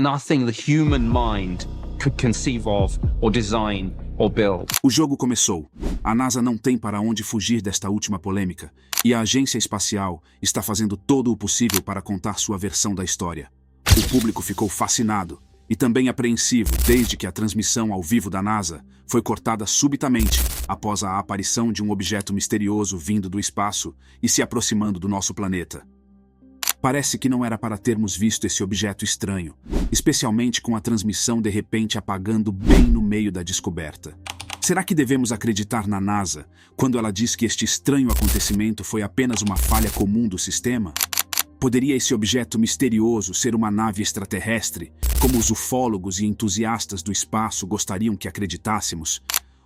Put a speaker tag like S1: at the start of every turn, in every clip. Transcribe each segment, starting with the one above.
S1: nothing the human mind could conceive of, or design, or build.
S2: O jogo começou. A NASA não tem para onde fugir desta última polêmica, e a agência espacial está fazendo todo o possível para contar sua versão da história. O público ficou fascinado e também apreensivo desde que a transmissão ao vivo da NASA foi cortada subitamente após a aparição de um objeto misterioso vindo do espaço e se aproximando do nosso planeta. Parece que não era para termos visto esse objeto estranho, especialmente com a transmissão de repente apagando bem no meio da descoberta. Será que devemos acreditar na NASA quando ela diz que este estranho acontecimento foi apenas uma falha comum do sistema? Poderia esse objeto misterioso ser uma nave extraterrestre, como os ufólogos e entusiastas do espaço gostariam que acreditássemos?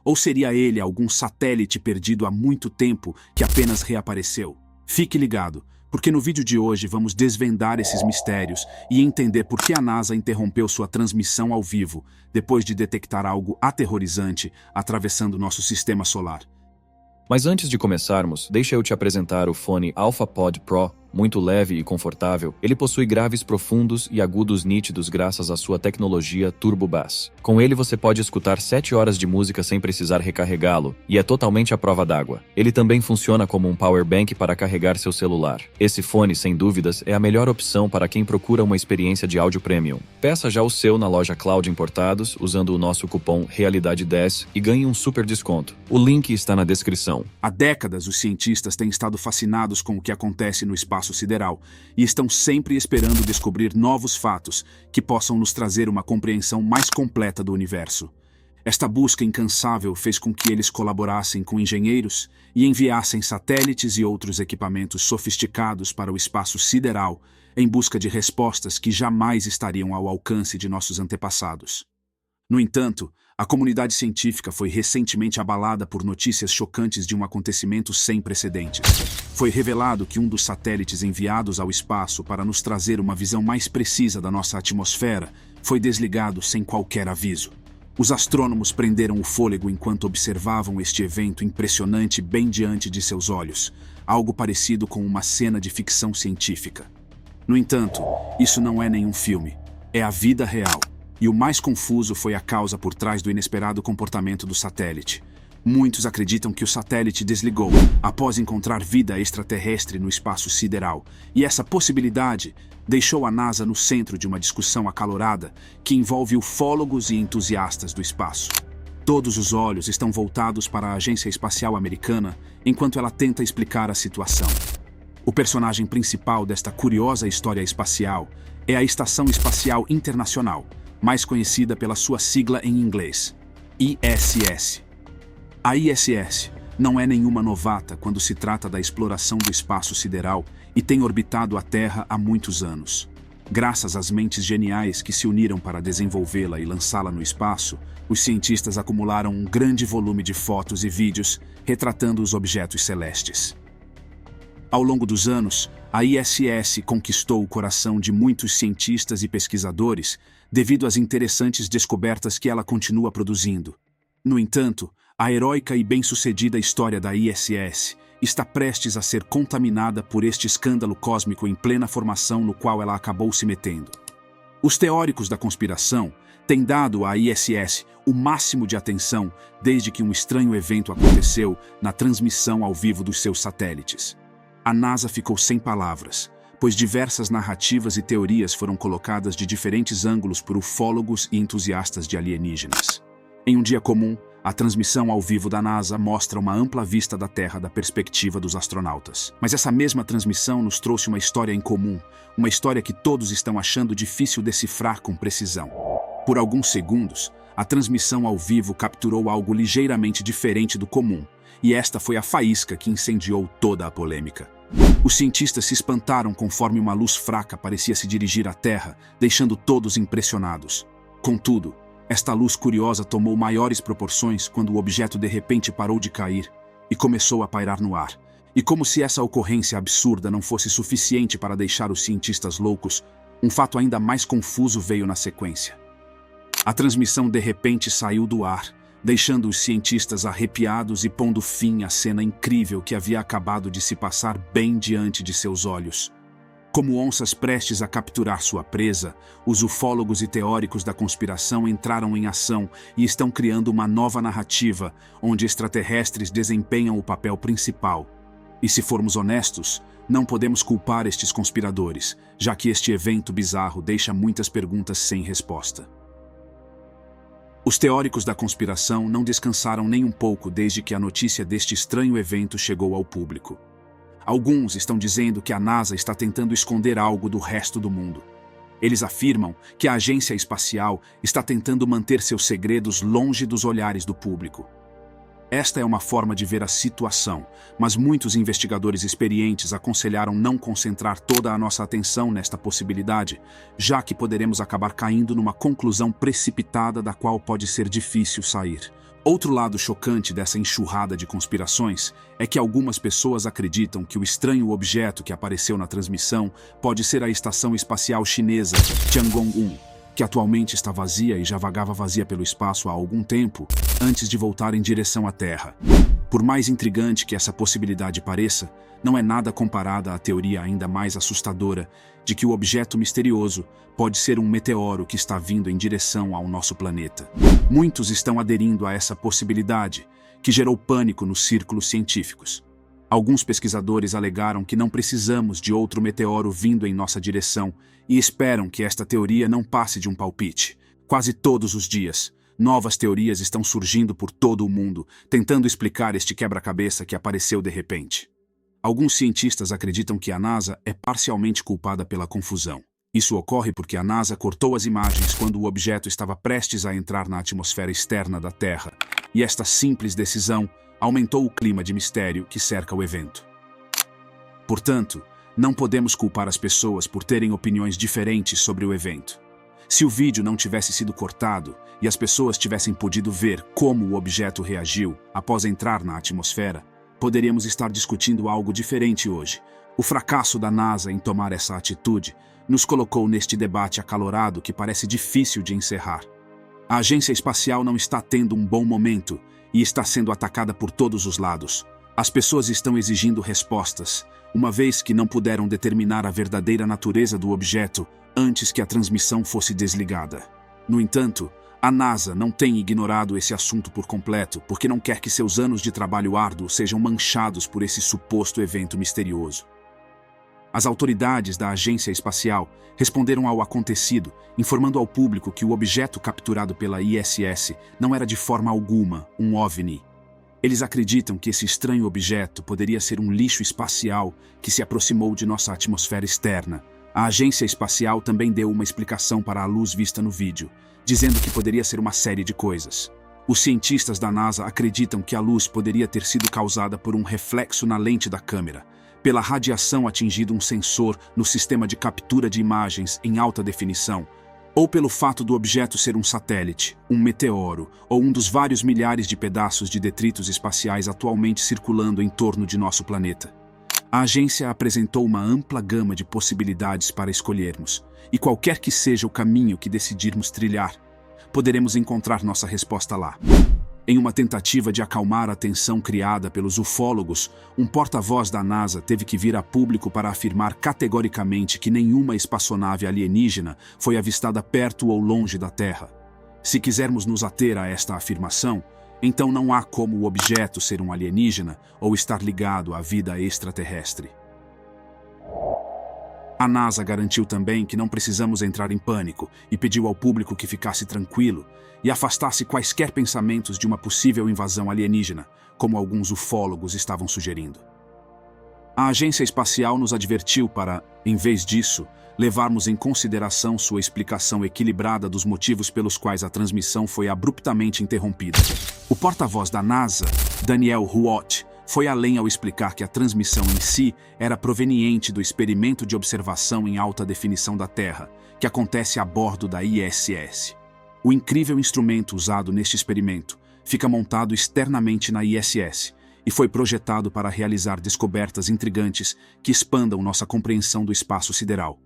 S2: Ou seria ele algum satélite perdido há muito tempo que apenas reapareceu? Fique ligado, porque no vídeo de hoje vamos desvendar esses mistérios e entender por que a NASA interrompeu sua transmissão ao vivo depois de detectar algo aterrorizante atravessando nosso sistema solar.
S3: Mas antes de começarmos, deixa eu te apresentar o fone AlphaPod Pro. Muito leve e confortável, ele possui graves profundos e agudos nítidos graças à sua tecnologia Turbo Bass. Com ele você pode escutar 7 horas de música sem precisar recarregá-lo, e é totalmente à prova d'água. Ele também funciona como um power bank para carregar seu celular. Esse fone, sem dúvidas, é a melhor opção para quem procura uma experiência de áudio premium. Peça já o seu na loja Cloud Importados, usando o nosso cupom Realidade10 e ganhe um super desconto. O link está na descrição.
S2: Há décadas, os cientistas têm estado fascinados com o que acontece no espaço sideral e estão sempre esperando descobrir novos fatos que possam nos trazer uma compreensão mais completa do universo. Esta busca incansável fez com que eles colaborassem com engenheiros e enviassem satélites e outros equipamentos sofisticados para o espaço sideral em busca de respostas que jamais estariam ao alcance de nossos antepassados. No entanto, a comunidade científica foi recentemente abalada por notícias chocantes de um acontecimento sem precedentes. Foi revelado que um dos satélites enviados ao espaço para nos trazer uma visão mais precisa da nossa atmosfera foi desligado sem qualquer aviso. Os astrônomos prenderam o fôlego enquanto observavam este evento impressionante bem diante de seus olhos, algo parecido com uma cena de ficção científica. No entanto, isso não é nenhum filme, é a vida real. E o mais confuso foi a causa por trás do inesperado comportamento do satélite. Muitos acreditam que o satélite desligou após encontrar vida extraterrestre no espaço sideral, e essa possibilidade deixou a NASA no centro de uma discussão acalorada que envolve ufólogos e entusiastas do espaço. Todos os olhos estão voltados para a Agência Espacial Americana enquanto ela tenta explicar a situação. O personagem principal desta curiosa história espacial é a Estação Espacial Internacional, mais conhecida pela sua sigla em inglês, ISS. A ISS não é nenhuma novata quando se trata da exploração do espaço sideral e tem orbitado a Terra há muitos anos. Graças às mentes geniais que se uniram para desenvolvê-la e lançá-la no espaço, os cientistas acumularam um grande volume de fotos e vídeos retratando os objetos celestes. Ao longo dos anos, a ISS conquistou o coração de muitos cientistas e pesquisadores devido às interessantes descobertas que ela continua produzindo. No entanto, a heróica e bem-sucedida história da ISS está prestes a ser contaminada por este escândalo cósmico em plena formação no qual ela acabou se metendo. Os teóricos da conspiração têm dado à ISS o máximo de atenção desde que um estranho evento aconteceu na transmissão ao vivo dos seus satélites. A NASA ficou sem palavras, pois diversas narrativas e teorias foram colocadas de diferentes ângulos por ufólogos e entusiastas de alienígenas. Em um dia comum, a transmissão ao vivo da NASA mostra uma ampla vista da Terra da perspectiva dos astronautas. Mas essa mesma transmissão nos trouxe uma história em comum, uma história que todos estão achando difícil decifrar com precisão. Por alguns segundos, a transmissão ao vivo capturou algo ligeiramente diferente do comum, e esta foi a faísca que incendiou toda a polêmica. Os cientistas se espantaram conforme uma luz fraca parecia se dirigir à Terra, deixando todos impressionados. Contudo, esta luz curiosa tomou maiores proporções quando o objeto de repente parou de cair e começou a pairar no ar. E como se essa ocorrência absurda não fosse suficiente para deixar os cientistas loucos, um fato ainda mais confuso veio na sequência. A transmissão de repente saiu do ar, deixando os cientistas arrepiados e pondo fim à cena incrível que havia acabado de se passar bem diante de seus olhos. Como onças prestes a capturar sua presa, os ufólogos e teóricos da conspiração entraram em ação e estão criando uma nova narrativa, onde extraterrestres desempenham o papel principal. E se formos honestos, não podemos culpar estes conspiradores, já que este evento bizarro deixa muitas perguntas sem resposta. Os teóricos da conspiração não descansaram nem um pouco desde que a notícia deste estranho evento chegou ao público. Alguns estão dizendo que a NASA está tentando esconder algo do resto do mundo. Eles afirmam que a agência espacial está tentando manter seus segredos longe dos olhares do público. Esta é uma forma de ver a situação, mas muitos investigadores experientes aconselharam não concentrar toda a nossa atenção nesta possibilidade, já que poderemos acabar caindo numa conclusão precipitada da qual pode ser difícil sair. Outro lado chocante dessa enxurrada de conspirações é que algumas pessoas acreditam que o estranho objeto que apareceu na transmissão pode ser a estação espacial chinesa Tiangong-1, que atualmente está vazia e já vagava vazia pelo espaço há algum tempo, antes de voltar em direção à Terra. Por mais intrigante que essa possibilidade pareça, não é nada comparada à teoria ainda mais assustadora de que o objeto misterioso pode ser um meteoro que está vindo em direção ao nosso planeta. Muitos estão aderindo a essa possibilidade, que gerou pânico nos círculos científicos. Alguns pesquisadores alegaram que não precisamos de outro meteoro vindo em nossa direção e esperam que esta teoria não passe de um palpite. Quase todos os dias, novas teorias estão surgindo por todo o mundo, tentando explicar este quebra-cabeça que apareceu de repente. Alguns cientistas acreditam que a NASA é parcialmente culpada pela confusão. Isso ocorre porque a NASA cortou as imagens quando o objeto estava prestes a entrar na atmosfera externa da Terra, e esta simples decisão aumentou o clima de mistério que cerca o evento. Portanto, não podemos culpar as pessoas por terem opiniões diferentes sobre o evento. Se o vídeo não tivesse sido cortado e as pessoas tivessem podido ver como o objeto reagiu após entrar na atmosfera, poderíamos estar discutindo algo diferente hoje. O fracasso da NASA em tomar essa atitude nos colocou neste debate acalorado que parece difícil de encerrar. A agência espacial não está tendo um bom momento e está sendo atacada por todos os lados. As pessoas estão exigindo respostas, uma vez que não puderam determinar a verdadeira natureza do objeto antes que a transmissão fosse desligada. No entanto, a NASA não tem ignorado esse assunto por completo, porque não quer que seus anos de trabalho árduo sejam manchados por esse suposto evento misterioso. As autoridades da agência espacial responderam ao acontecido, informando ao público que o objeto capturado pela ISS não era de forma alguma um OVNI. Eles acreditam que esse estranho objeto poderia ser um lixo espacial que se aproximou de nossa atmosfera externa. A agência espacial também deu uma explicação para a luz vista no vídeo, dizendo que poderia ser uma série de coisas. Os cientistas da NASA acreditam que a luz poderia ter sido causada por um reflexo na lente da câmera, pela radiação atingindo um sensor no sistema de captura de imagens em alta definição, ou pelo fato do objeto ser um satélite, um meteoro ou um dos vários milhares de pedaços de detritos espaciais atualmente circulando em torno de nosso planeta. A agência apresentou uma ampla gama de possibilidades para escolhermos, e qualquer que seja o caminho que decidirmos trilhar, poderemos encontrar nossa resposta lá. Em uma tentativa de acalmar a tensão criada pelos ufólogos, um porta-voz da NASA teve que vir a público para afirmar categoricamente que nenhuma espaçonave alienígena foi avistada perto ou longe da Terra. Se quisermos nos ater a esta afirmação, então não há como o objeto ser um alienígena ou estar ligado à vida extraterrestre. A NASA garantiu também que não precisamos entrar em pânico e pediu ao público que ficasse tranquilo e afastasse quaisquer pensamentos de uma possível invasão alienígena, como alguns ufólogos estavam sugerindo. A agência espacial nos advertiu para, em vez disso, levarmos em consideração sua explicação equilibrada dos motivos pelos quais a transmissão foi abruptamente interrompida. O porta-voz da NASA, Daniel Huot, foi além ao explicar que a transmissão em si era proveniente do experimento de observação em alta definição da Terra, que acontece a bordo da ISS. O incrível instrumento usado neste experimento fica montado externamente na ISS e foi projetado para realizar descobertas intrigantes que expandam nossa compreensão do espaço sideral.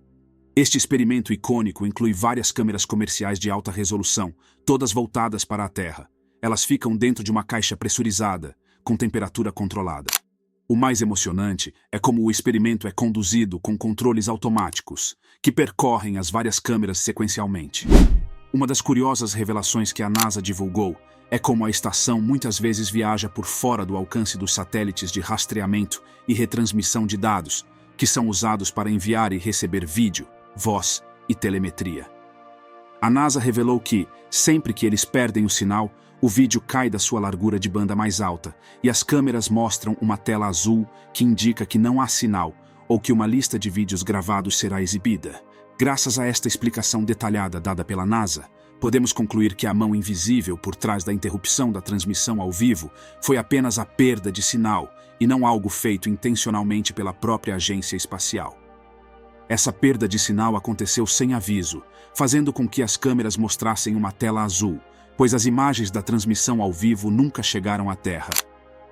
S2: Este experimento icônico inclui várias câmeras comerciais de alta resolução, todas voltadas para a Terra. Elas ficam dentro de uma caixa pressurizada, com temperatura controlada. O mais emocionante é como o experimento é conduzido com controles automáticos, que percorrem as várias câmeras sequencialmente. Uma das curiosas revelações que a NASA divulgou é como a estação muitas vezes viaja por fora do alcance dos satélites de rastreamento e retransmissão de dados, que são usados para enviar e receber vídeo, voz e telemetria. A NASA revelou que, sempre que eles perdem o sinal, o vídeo cai da sua largura de banda mais alta e as câmeras mostram uma tela azul que indica que não há sinal ou que uma lista de vídeos gravados será exibida. Graças a esta explicação detalhada dada pela NASA, podemos concluir que a mão invisível por trás da interrupção da transmissão ao vivo foi apenas a perda de sinal e não algo feito intencionalmente pela própria agência espacial. Essa perda de sinal aconteceu sem aviso, fazendo com que as câmeras mostrassem uma tela azul, pois as imagens da transmissão ao vivo nunca chegaram à Terra.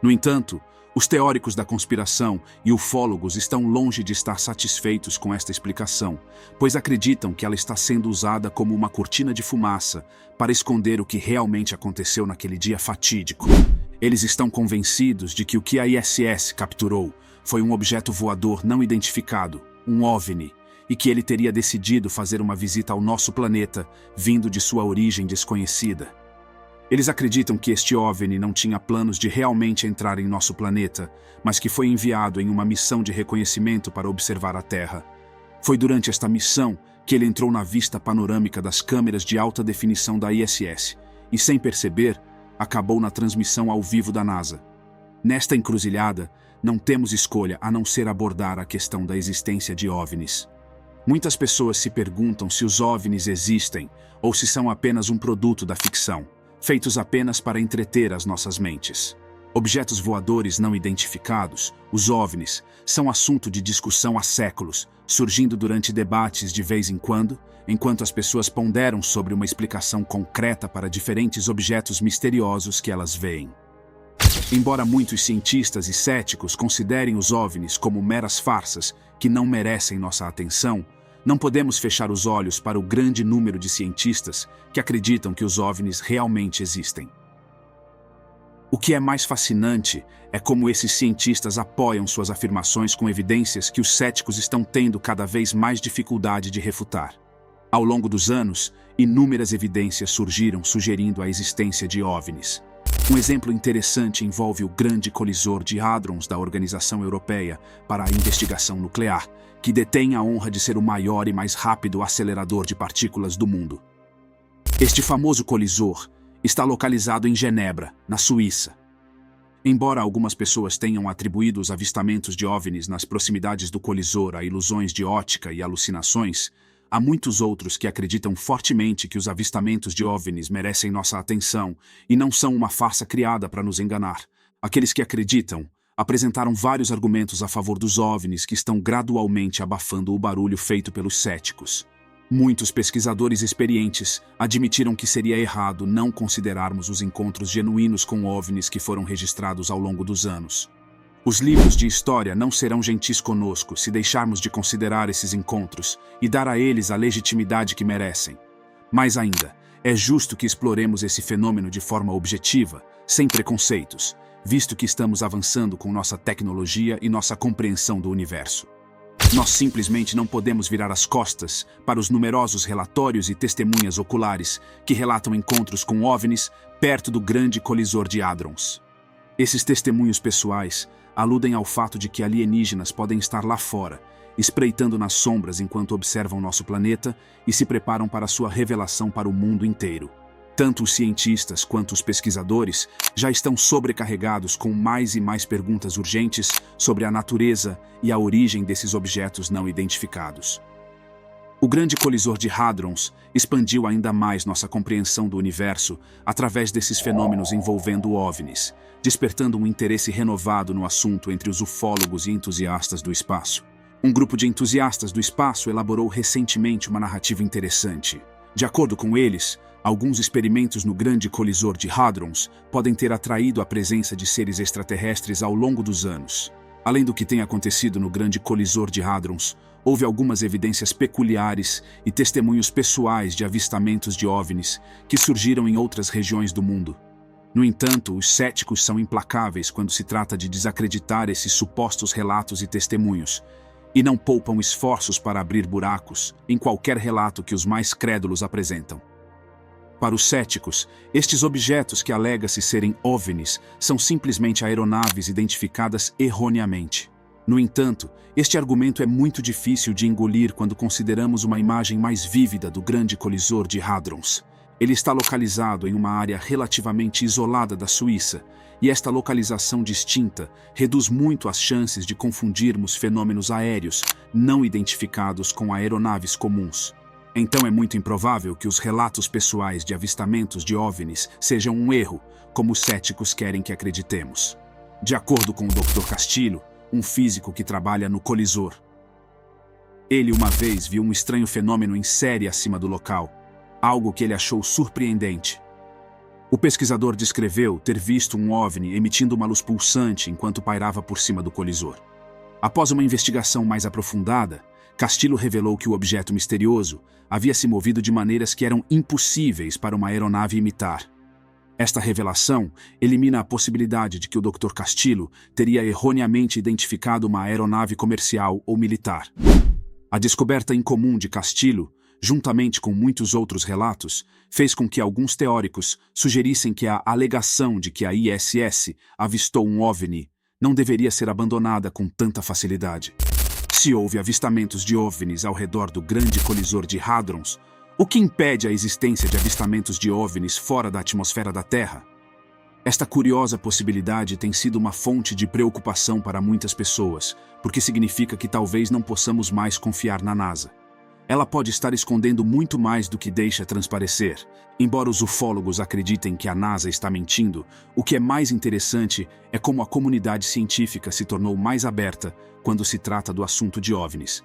S2: No entanto, os teóricos da conspiração e ufólogos estão longe de estar satisfeitos com esta explicação, pois acreditam que ela está sendo usada como uma cortina de fumaça para esconder o que realmente aconteceu naquele dia fatídico. Eles estão convencidos de que o que a ISS capturou foi um objeto voador não identificado, um OVNI, e que ele teria decidido fazer uma visita ao nosso planeta, vindo de sua origem desconhecida. Eles acreditam que este OVNI não tinha planos de realmente entrar em nosso planeta, mas que foi enviado em uma missão de reconhecimento para observar a Terra. Foi durante esta missão que ele entrou na vista panorâmica das câmeras de alta definição da ISS e, sem perceber, acabou na transmissão ao vivo da NASA. Nesta encruzilhada, não temos escolha a não ser abordar a questão da existência de OVNIs. Muitas pessoas se perguntam se os OVNIs existem ou se são apenas um produto da ficção, feitos apenas para entreter as nossas mentes. Objetos voadores não identificados, os OVNIs, são assunto de discussão há séculos, surgindo durante debates de vez em quando, enquanto as pessoas ponderam sobre uma explicação concreta para diferentes objetos misteriosos que elas veem. Embora muitos cientistas e céticos considerem os OVNIs como meras farsas que não merecem nossa atenção, não podemos fechar os olhos para o grande número de cientistas que acreditam que os OVNIs realmente existem. O que é mais fascinante é como esses cientistas apoiam suas afirmações com evidências que os céticos estão tendo cada vez mais dificuldade de refutar. Ao longo dos anos, inúmeras evidências surgiram sugerindo a existência de OVNIs. Um exemplo interessante envolve o Grande Colisor de Hadrons da Organização Europeia para a Investigação Nuclear, que detém a honra de ser o maior e mais rápido acelerador de partículas do mundo. Este famoso colisor está localizado em Genebra, na Suíça. Embora algumas pessoas tenham atribuído os avistamentos de OVNIs nas proximidades do colisor a ilusões de ótica e alucinações, há muitos outros que acreditam fortemente que os avistamentos de OVNIs merecem nossa atenção e não são uma farsa criada para nos enganar. Aqueles que acreditam apresentaram vários argumentos a favor dos OVNIs que estão gradualmente abafando o barulho feito pelos céticos. Muitos pesquisadores experientes admitiram que seria errado não considerarmos os encontros genuínos com OVNIs que foram registrados ao longo dos anos. Os livros de história não serão gentis conosco se deixarmos de considerar esses encontros e dar a eles a legitimidade que merecem. Mais ainda, é justo que exploremos esse fenômeno de forma objetiva, sem preconceitos, visto que estamos avançando com nossa tecnologia e nossa compreensão do universo. Nós simplesmente não podemos virar as costas para os numerosos relatórios e testemunhas oculares que relatam encontros com OVNIs perto do Grande Colisor de Hadrons. Esses testemunhos pessoais aludem ao fato de que alienígenas podem estar lá fora, espreitando nas sombras enquanto observam nosso planeta e se preparam para sua revelação para o mundo inteiro. Tanto os cientistas quanto os pesquisadores já estão sobrecarregados com mais e mais perguntas urgentes sobre a natureza e a origem desses objetos não identificados. O Grande Colisor de Hadrons expandiu ainda mais nossa compreensão do universo através desses fenômenos envolvendo OVNIs, despertando um interesse renovado no assunto entre os ufólogos e entusiastas do espaço. Um grupo de entusiastas do espaço elaborou recentemente uma narrativa interessante. De acordo com eles, alguns experimentos no Grande Colisor de Hadrons podem ter atraído a presença de seres extraterrestres ao longo dos anos. Além do que tem acontecido no Grande Colisor de Hadrons, houve algumas evidências peculiares e testemunhos pessoais de avistamentos de OVNIs que surgiram em outras regiões do mundo. No entanto, os céticos são implacáveis quando se trata de desacreditar esses supostos relatos e testemunhos, e não poupam esforços para abrir buracos em qualquer relato que os mais crédulos apresentam. Para os céticos, estes objetos que alega-se serem OVNIs são simplesmente aeronaves identificadas erroneamente. No entanto, este argumento é muito difícil de engolir quando consideramos uma imagem mais vívida do grande colisor de Hadrons. Ele está localizado em uma área relativamente isolada da Suíça, e esta localização distinta reduz muito as chances de confundirmos fenômenos aéreos não identificados com aeronaves comuns. Então é muito improvável que os relatos pessoais de avistamentos de OVNIs sejam um erro, como os céticos querem que acreditemos. De acordo com o Dr. Castillo, um físico que trabalha no colisor, ele uma vez viu um estranho fenômeno em série acima do local, algo que ele achou surpreendente. O pesquisador descreveu ter visto um OVNI emitindo uma luz pulsante enquanto pairava por cima do colisor. Após uma investigação mais aprofundada, Castillo revelou que o objeto misterioso havia se movido de maneiras que eram impossíveis para uma aeronave imitar. Esta revelação elimina a possibilidade de que o Dr. Castillo teria erroneamente identificado uma aeronave comercial ou militar. A descoberta incomum de Castillo, juntamente com muitos outros relatos, fez com que alguns teóricos sugerissem que a alegação de que a ISS avistou um OVNI não deveria ser abandonada com tanta facilidade. Se houve avistamentos de OVNIs ao redor do grande colisor de Hadrons, o que impede a existência de avistamentos de OVNIs fora da atmosfera da Terra? Esta curiosa possibilidade tem sido uma fonte de preocupação para muitas pessoas, porque significa que talvez não possamos mais confiar na NASA. Ela pode estar escondendo muito mais do que deixa transparecer. Embora os ufólogos acreditem que a NASA está mentindo, o que é mais interessante é como a comunidade científica se tornou mais aberta quando se trata do assunto de OVNIs.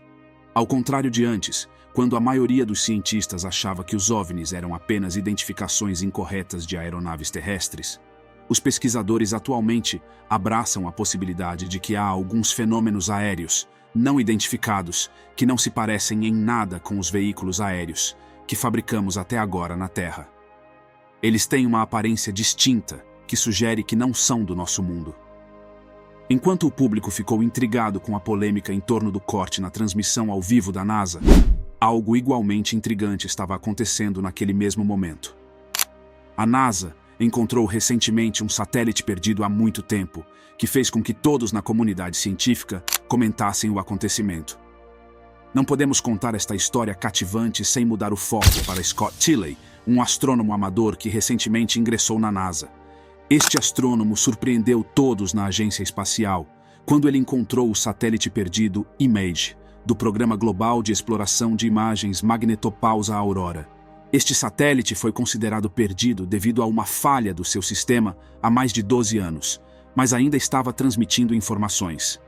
S2: Ao contrário de antes, quando a maioria dos cientistas achava que os OVNIs eram apenas identificações incorretas de aeronaves terrestres, os pesquisadores atualmente abraçam a possibilidade de que há alguns fenômenos aéreos não identificados que não se parecem em nada com os veículos aéreos que fabricamos até agora na Terra. Eles têm uma aparência distinta que sugere que não são do nosso mundo. Enquanto o público ficou intrigado com a polêmica em torno do corte na transmissão ao vivo da NASA, algo igualmente intrigante estava acontecendo naquele mesmo momento. A NASA encontrou recentemente um satélite perdido há muito tempo, que fez com que todos na comunidade científica comentassem o acontecimento. Não podemos contar esta história cativante sem mudar o foco para Scott Tilley, um astrônomo amador que recentemente ingressou na NASA. Este astrônomo surpreendeu todos na agência espacial quando ele encontrou o satélite perdido IMAGE, do Programa Global de Exploração de Imagens Magnetopausa Aurora. Este satélite foi considerado perdido devido a uma falha do seu sistema há mais de 12 anos, mas ainda estava transmitindo informações.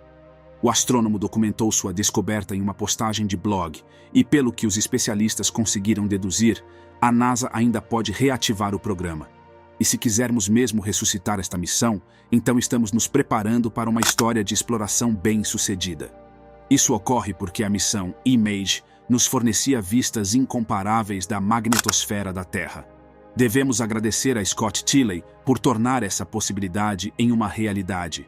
S2: O astrônomo documentou sua descoberta em uma postagem de blog, e pelo que os especialistas conseguiram deduzir, a NASA ainda pode reativar o programa. E se quisermos mesmo ressuscitar esta missão, então estamos nos preparando para uma história de exploração bem-sucedida. Isso ocorre porque a missão IMAGE nos fornecia vistas incomparáveis da magnetosfera da Terra. Devemos agradecer a Scott Tilley por tornar essa possibilidade em uma realidade.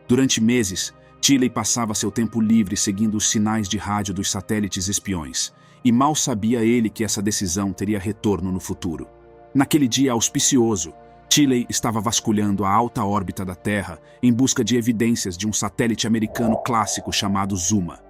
S2: Durante meses, Tilley passava seu tempo livre seguindo os sinais de rádio dos satélites espiões, e mal sabia ele que essa decisão teria retorno no futuro. Naquele dia auspicioso, Tilley estava vasculhando a alta órbita da Terra em busca de evidências de um satélite americano clássico chamado Zuma.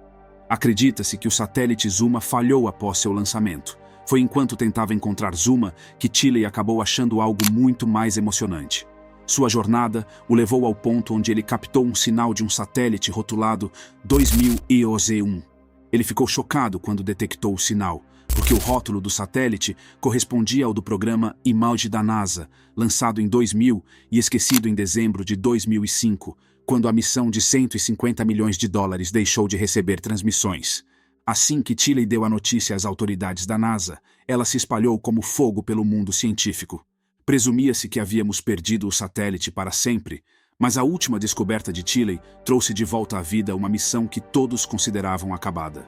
S2: Acredita-se que o satélite Zuma falhou após seu lançamento. Foi enquanto tentava encontrar Zuma que Tilley acabou achando algo muito mais emocionante. Sua jornada o levou ao ponto onde ele captou um sinal de um satélite rotulado 2000 EOZ-1. Ele ficou chocado quando detectou o sinal, porque o rótulo do satélite correspondia ao do programa IMAGE da NASA, lançado em 2000 e esquecido em dezembro de 2005, quando a missão de $150 milhões deixou de receber transmissões. Assim que Tilley deu a notícia às autoridades da NASA, ela se espalhou como fogo pelo mundo científico. Presumia-se que havíamos perdido o satélite para sempre, mas a última descoberta de Tilley trouxe de volta à vida uma missão que todos consideravam acabada.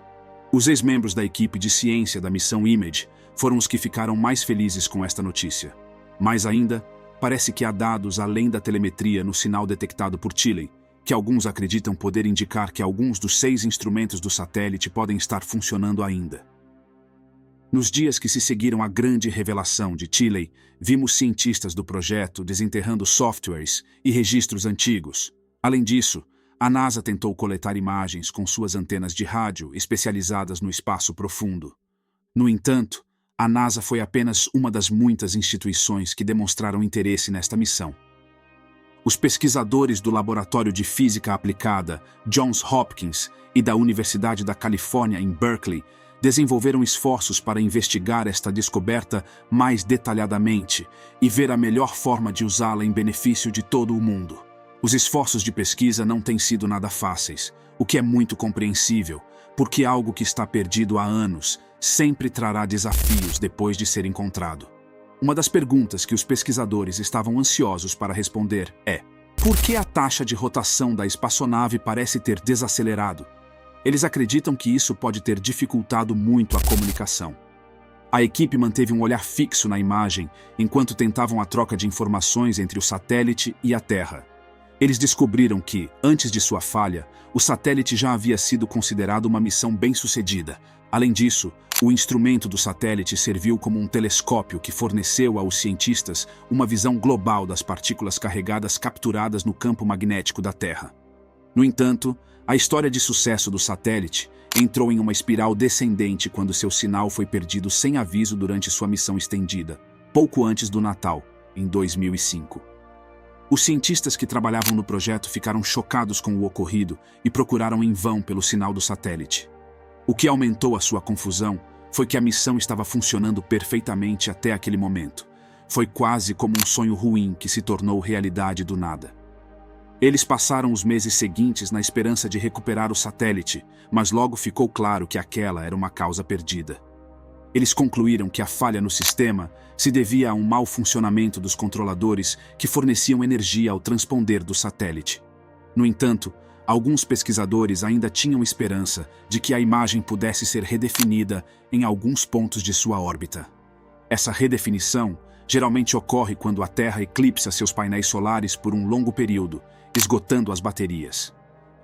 S2: Os ex-membros da equipe de ciência da missão IMAGE foram os que ficaram mais felizes com esta notícia. Mais ainda, parece que há dados além da telemetria no sinal detectado por Chile, que alguns acreditam poder indicar que alguns dos 6 instrumentos do satélite podem estar funcionando ainda. Nos dias que se seguiram à grande revelação de Chile, vimos cientistas do projeto desenterrando softwares e registros antigos. Além disso, a NASA tentou coletar imagens com suas antenas de rádio especializadas no espaço profundo. No entanto, a NASA foi apenas uma das muitas instituições que demonstraram interesse nesta missão. Os pesquisadores do Laboratório de Física Aplicada Johns Hopkins e da Universidade da Califórnia em Berkeley desenvolveram esforços para investigar esta descoberta mais detalhadamente e ver a melhor forma de usá-la em benefício de todo o mundo. Os esforços de pesquisa não têm sido nada fáceis, o que é muito compreensível, porque algo que está perdido há anos sempre trará desafios depois de ser encontrado. Uma das perguntas que os pesquisadores estavam ansiosos para responder é: por que a taxa de rotação da espaçonave parece ter desacelerado? Eles acreditam que isso pode ter dificultado muito a comunicação. A equipe manteve um olhar fixo na imagem enquanto tentavam a troca de informações entre o satélite e a Terra. Eles descobriram que, antes de sua falha, o satélite já havia sido considerado uma missão bem-sucedida. Além disso, o instrumento do satélite serviu como um telescópio que forneceu aos cientistas uma visão global das partículas carregadas capturadas no campo magnético da Terra. No entanto, a história de sucesso do satélite entrou em uma espiral descendente quando seu sinal foi perdido sem aviso durante sua missão estendida, pouco antes do Natal, em 2005. Os cientistas que trabalhavam no projeto ficaram chocados com o ocorrido e procuraram em vão pelo sinal do satélite. O que aumentou a sua confusão foi que a missão estava funcionando perfeitamente até aquele momento. Foi quase como um sonho ruim que se tornou realidade do nada. Eles passaram os meses seguintes na esperança de recuperar o satélite, mas logo ficou claro que aquela era uma causa perdida. Eles concluíram que a falha no sistema se devia a um mau funcionamento dos controladores que forneciam energia ao transponder do satélite. No entanto, alguns pesquisadores ainda tinham esperança de que a imagem pudesse ser redefinida em alguns pontos de sua órbita. Essa redefinição geralmente ocorre quando a Terra eclipsa seus painéis solares por um longo período, esgotando as baterias.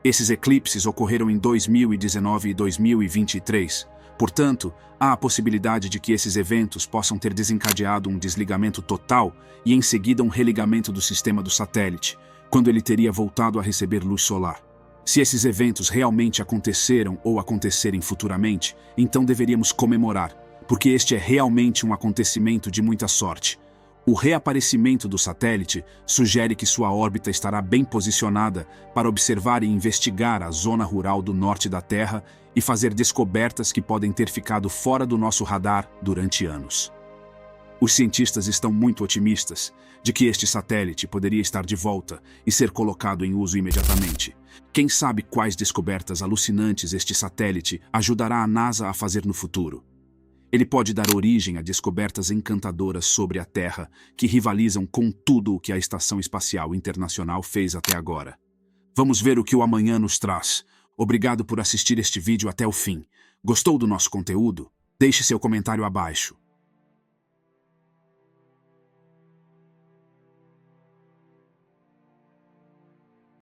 S2: Esses eclipses ocorreram em 2019 e 2023. Portanto, há a possibilidade de que esses eventos possam ter desencadeado um desligamento total e em seguida um religamento do sistema do satélite, quando ele teria voltado a receber luz solar. Se esses eventos realmente aconteceram ou acontecerem futuramente, então deveríamos comemorar, porque este é realmente um acontecimento de muita sorte. O reaparecimento do satélite sugere que sua órbita estará bem posicionada para observar e investigar a zona rural do norte da Terra e fazer descobertas que podem ter ficado fora do nosso radar durante anos. Os cientistas estão muito otimistas de que este satélite poderia estar de volta e ser colocado em uso imediatamente. Quem sabe quais descobertas alucinantes este satélite ajudará a NASA a fazer no futuro. Ele pode dar origem a descobertas encantadoras sobre a Terra que rivalizam com tudo o que a Estação Espacial Internacional fez até agora. Vamos ver o que o amanhã nos traz. Obrigado por assistir este vídeo até o fim. Gostou do nosso conteúdo? Deixe seu comentário abaixo.